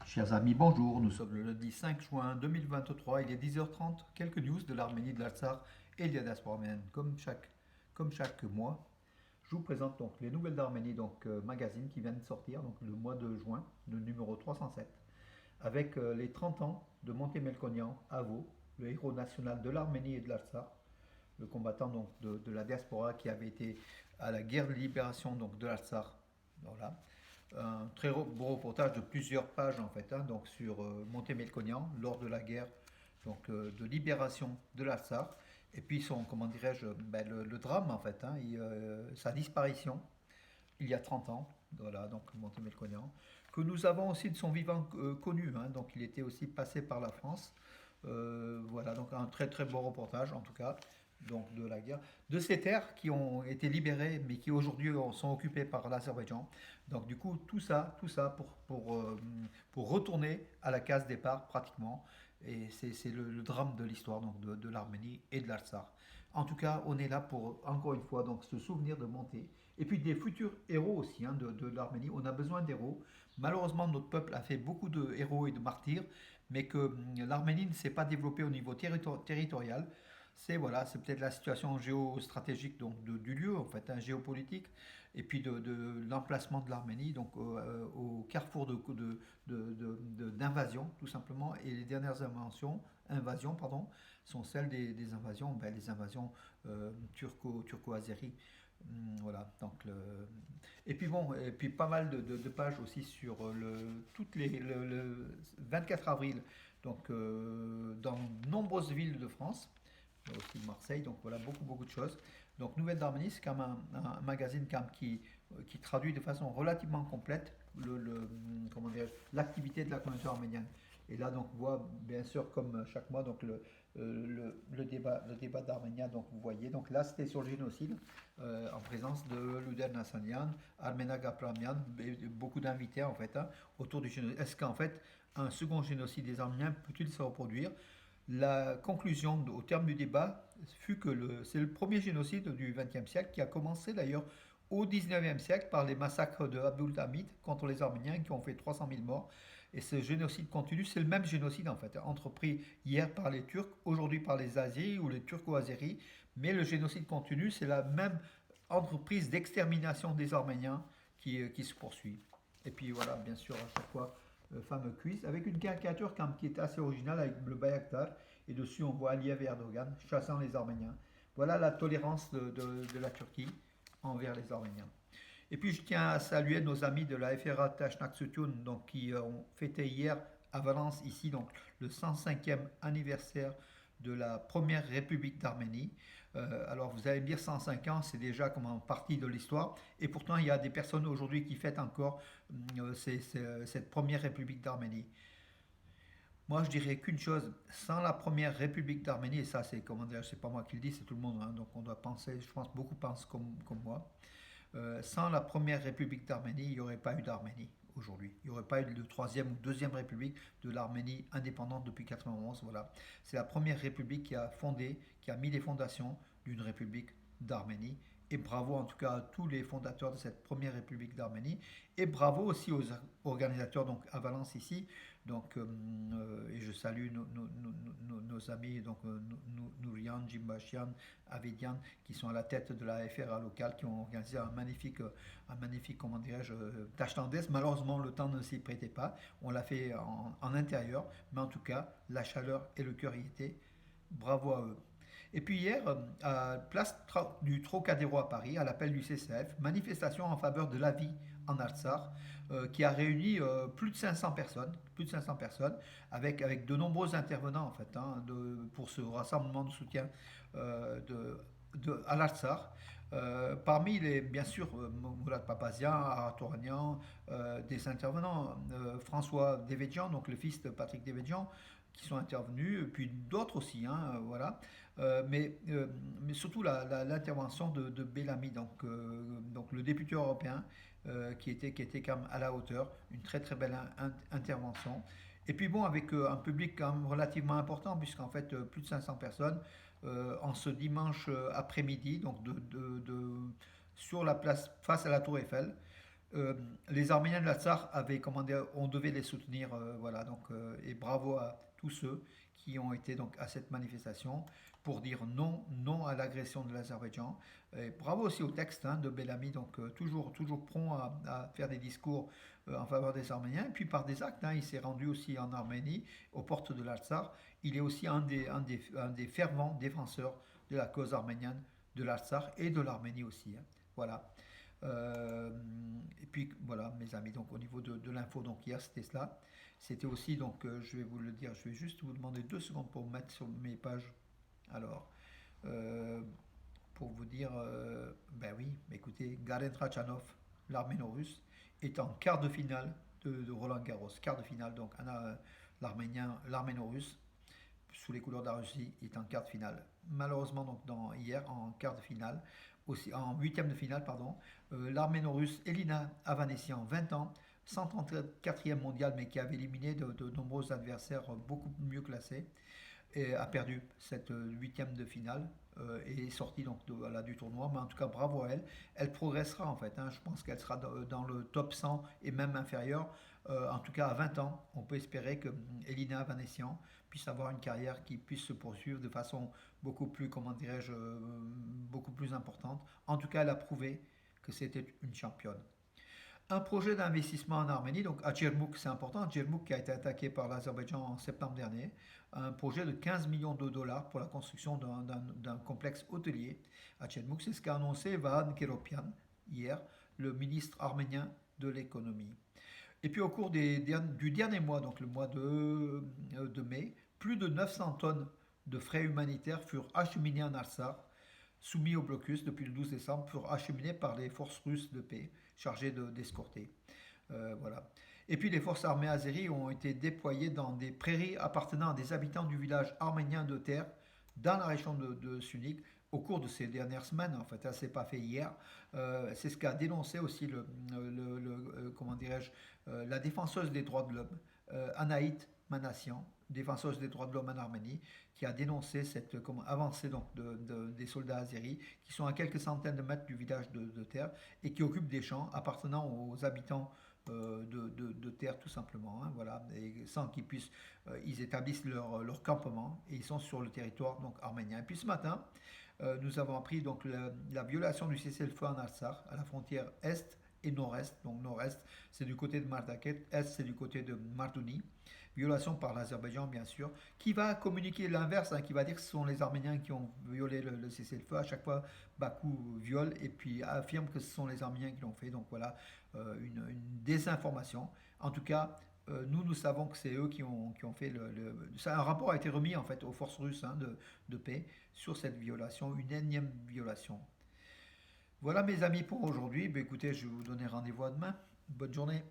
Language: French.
Chers amis, bonjour. Nous sommes le lundi 5 juin 2023. Il est 10h30. Quelques news de l'Arménie, de l'Artsakh et de la diaspora arménienne. Comme chaque mois, je vous présente donc les nouvelles d'Arménie, magazine qui vient de sortir, donc le mois de juin, le numéro 307, avec les 30 ans de Monté Melkonian, Avo, le héros national de l'Arménie et de l'Artsakh, le combattant donc de la diaspora qui avait été à la guerre de libération donc de l'Artsakh. Voilà. Un très beau reportage de plusieurs pages en fait, donc sur Monté-Melkonian lors de la guerre de libération de l'Artsakh, et puis son, comment dirais-je, le drame en fait, sa disparition il y a 30 ans, voilà, donc Monté-Melkonian, que nous avons aussi de son vivant connu, donc il était aussi passé par la France. Voilà, donc un très très beau reportage en tout cas, donc de la guerre, de ces terres qui ont été libérées mais qui aujourd'hui sont occupées par l'Azerbaïdjan. Donc du coup tout ça pour retourner à la case départ pratiquement. Et c'est le drame de l'histoire donc de l'Arménie et de l'Artsakh. En tout cas, on est là pour encore une fois donc se souvenir de Monté et puis des futurs héros aussi de l'Arménie. On a besoin d'héros. Malheureusement, notre peuple a fait beaucoup de héros et de martyrs, mais que l'Arménie ne s'est pas développée au niveau territorial. C'est voilà, c'est peut-être la situation géostratégique donc du lieu en fait, géopolitique, et puis de l'emplacement de l'Arménie donc au carrefour d'invasion tout simplement. Et les dernières invasions pardon, sont celles des invasions, les invasions turco-azéries. Voilà, et puis bon, et puis pas mal de pages aussi sur le 24 avril, dans de nombreuses villes de France, aussi Marseille, donc voilà, beaucoup de choses. Donc Nouvelle d'Arménie, c'est quand même un magazine quand même qui traduit de façon relativement complète comment dire, l'activité de la communauté arménienne. Et là, donc, on voit bien sûr, comme chaque mois, donc le débat d'Arménia. Donc, vous voyez, donc là, c'était sur le génocide, en présence de Luden Hassanian, Armena Gapramian, et beaucoup d'invités en fait, autour du génocide. Est-ce qu'en fait, un second génocide des Arméniens peut-il se reproduire? La conclusion au terme du débat fut que c'est le premier génocide du XXe siècle, qui a commencé d'ailleurs au XIXe siècle par les massacres de Abdul Hamid contre les Arméniens qui ont fait 300 000 morts. Et ce génocide continue, c'est le même génocide en fait, entrepris hier par les Turcs, aujourd'hui par les Azéris ou les Turco-Azéris, mais le génocide continue, c'est la même entreprise d'extermination des Arméniens qui se poursuit. Et puis voilà, bien sûr, à chaque fois, le fameux quiz, avec une caricature quand même qui est assez originale avec le Bayaktar, et dessus on voit Aliyev et Erdogan chassant les Arméniens. Voilà la tolérance de la Turquie envers les Arméniens. Et puis je tiens à saluer nos amis de la FRA Tashnaksutyun, donc qui ont fêté hier à Valence, ici, donc le 105e anniversaire de la première République d'Arménie. Alors vous allez me dire 105 ans, c'est déjà comme en partie de l'histoire, et pourtant il y a des personnes aujourd'hui qui fêtent encore cette première République d'Arménie. Moi, je dirais qu'une chose, sans la première République d'Arménie, et ça, c'est comment dire, c'est pas moi qui le dis, c'est tout le monde, donc on doit penser, je pense beaucoup pensent comme moi. Sans la première République d'Arménie, il n'y aurait pas eu d'Arménie aujourd'hui. Il n'y aurait pas eu de troisième ou deuxième République de l'Arménie indépendante depuis 91. Voilà, c'est la première République qui a mis les fondations d'une République d'Arménie. Et bravo en tout cas à tous les fondateurs de cette première République d'Arménie. Et bravo aussi aux organisateurs donc à Valence ici. Et je salue nos amis, Nourian, Jimbachian, Avidian, qui sont à la tête de la FRA locale, qui ont organisé un magnifique comment dirais-je, tâche tendresse. Malheureusement, le temps ne s'y prêtait pas. On l'a fait en intérieur, mais en tout cas, la chaleur et le cœur y étaient. Bravo à eux. Et puis hier, à place du Trocadéro à Paris, à l'appel du CCF, manifestation en faveur de la vie en Artsakh, qui a réuni plus de 500 personnes, avec de nombreux intervenants en fait, pour ce rassemblement de soutien à l'Artsakh. Parmi les, bien sûr, Mourad Papazian, Aratoranian, des intervenants, François Devedjian, donc le fils de Patrick Devedjian, qui sont intervenus, puis d'autres aussi, voilà. Mais surtout l'intervention de Bellamy, donc le député européen, qui était quand même à la hauteur, une très très belle intervention. Et puis bon, avec un public quand même relativement important, puisqu'en fait plus de 500 personnes, en ce dimanche après-midi, sur la place face à la Tour Eiffel. Les Arméniens de l'Artsakh avaient commandé, on devait les soutenir, voilà, donc, et bravo à tous ceux qui ont été donc à cette manifestation pour dire non, non à l'agression de l'Azerbaïdjan. Et bravo aussi au texte hein, de Bellamy, donc toujours prompt à faire des discours en faveur des Arméniens. Et puis par des actes, hein, il s'est rendu aussi en Arménie, aux portes de l'Artsakh. Il est aussi un des fervents défenseurs de la cause arménienne, de l'Artsakh et de l'Arménie aussi, hein. Voilà. Euh, et puis voilà, mes amis, donc au niveau de l'info, donc hier c'était cela. C'était aussi, donc je vais vous le dire, je vais juste vous demander 2 secondes pour me mettre sur mes pages. Alors, euh, pour vous dire, ben oui, écoutez, Garen Trachanov, l'arméno-russe, est en quart de finale de Roland Garros. Quart de finale, donc l'arméno-russe, sous les couleurs de la Russie, est en quart de finale. Malheureusement, donc hier, en quart de finale, aussi, en huitième de finale, pardon, l'arméno-russe Elina Avanesian, 20 ans, 134e mondial, mais qui avait éliminé de nombreux adversaires beaucoup mieux classés, et a perdu cette huitième de finale et est sortie donc voilà, du tournoi. Mais en tout cas, bravo à elle. Elle progressera en fait, hein. Je pense qu'elle sera dans le top 100 et même inférieur. En tout cas, à 20 ans, on peut espérer que Elina Vanessian puisse avoir une carrière qui puisse se poursuivre de façon beaucoup plus, comment dirais-je, beaucoup plus importante. En tout cas, elle a prouvé que c'était une championne. Un projet d'investissement en Arménie, donc à Djermouk, c'est important, Djermouk qui a été attaqué par l'Azerbaïdjan en septembre dernier, un projet de 15 millions de dollars pour la construction d'un complexe hôtelier à Djermouk. C'est ce qu'a annoncé Vahan Keropian hier, le ministre arménien de l'économie. Et puis au cours du dernier mois, donc le mois de mai, plus de 900 tonnes de frais humanitaires furent acheminées en Artsakh, soumis au blocus depuis le 12 décembre, furent acheminés par les forces russes de paix chargées d'escorter. Voilà. Et puis les forces armées azéries ont été déployées dans des prairies appartenant à des habitants du village arménien de Terre, dans la région de Sunik, au cours de ces dernières semaines. En fait, ça s'est pas fait hier. C'est ce qu'a dénoncé aussi comment dirais-je, la défenseuse des droits de l'homme, Anaït Manassian, défenseuse des droits de l'homme en Arménie, qui a dénoncé cette avancée donc, des soldats azéris qui sont à quelques centaines de mètres du village de Terre et qui occupent des champs appartenant aux habitants de terre tout simplement, hein, voilà, et sans qu'ils puissent, ils établissent leur campement et ils sont sur le territoire donc arménien. Et puis ce matin, nous avons appris donc la violation du cessez-le-feu en Artsakh à la frontière est et nord-est. Donc nord-est c'est du côté de Mardaket, est c'est du côté de Mardouni. Violation par l'Azerbaïdjan bien sûr, qui va communiquer l'inverse, hein, qui va dire que ce sont les Arméniens qui ont violé le cessez-le-feu. À chaque fois, Bakou viole et puis affirme que ce sont les Arméniens qui l'ont fait. Donc voilà, une désinformation. En tout cas, nous savons que c'est eux qui ont fait un rapport a été remis en fait aux forces russes hein, de paix sur cette violation, une énième violation. Voilà mes amis pour aujourd'hui. Ben, écoutez, je vais vous donner rendez-vous à demain. Bonne journée.